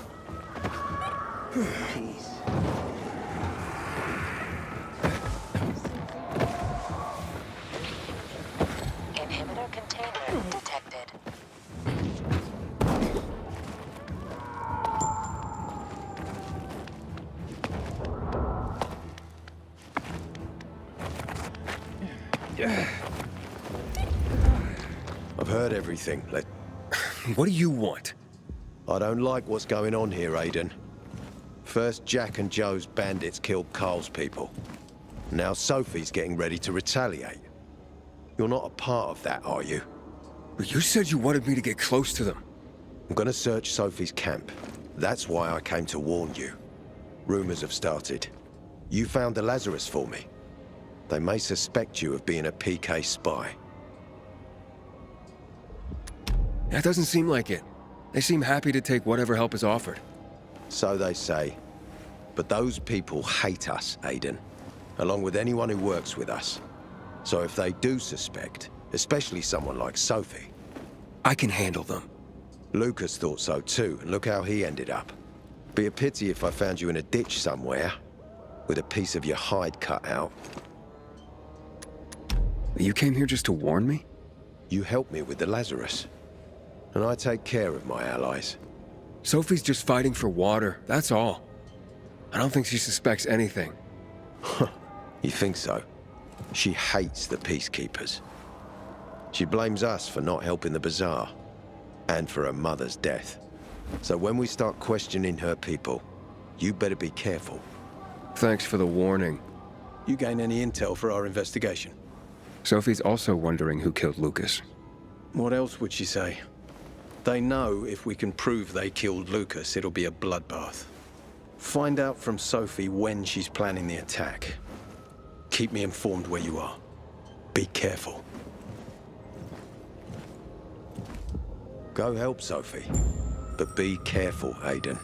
Peace.
Inhibitor container detected.
I've heard everything.
What do you want?
I don't like what's going on here, Aiden. First, Jack and Joe's bandits killed Carl's people. Now Sophie's getting ready to retaliate. You're not a part of that, are you?
But you said you wanted me to get close to them.
I'm gonna search Sophie's camp. That's why I came to warn you. Rumors have started. You found the Lazarus for me. They may suspect you of being a PK spy.
That doesn't seem like it. They seem happy to take whatever help is offered.
So they say. But those people hate us, Aiden. Along with anyone who works with us. So if they do suspect, especially someone like Sophie...
I can handle them.
Lucas thought so too, and look how he ended up. Be a pity if I found you in a ditch somewhere, with a piece of your hide cut out.
You came here just to warn me?
You helped me with the Lazarus. And I take care of my allies.
Sophie's just fighting for water, that's all. I don't think she suspects anything.
You think so? She hates the peacekeepers. She blames us for not helping the bazaar, and for her mother's death. So when we start questioning her people, you better be careful.
Thanks for the warning.
You gain any intel for our investigation?
Sophie's also wondering who killed Lucas.
What else would she say? They know if we can prove they killed Lucas, it'll be a bloodbath. Find out from Sophie when she's planning the attack. Keep me informed where you are. Be careful. Go help Sophie, but be careful, Aiden.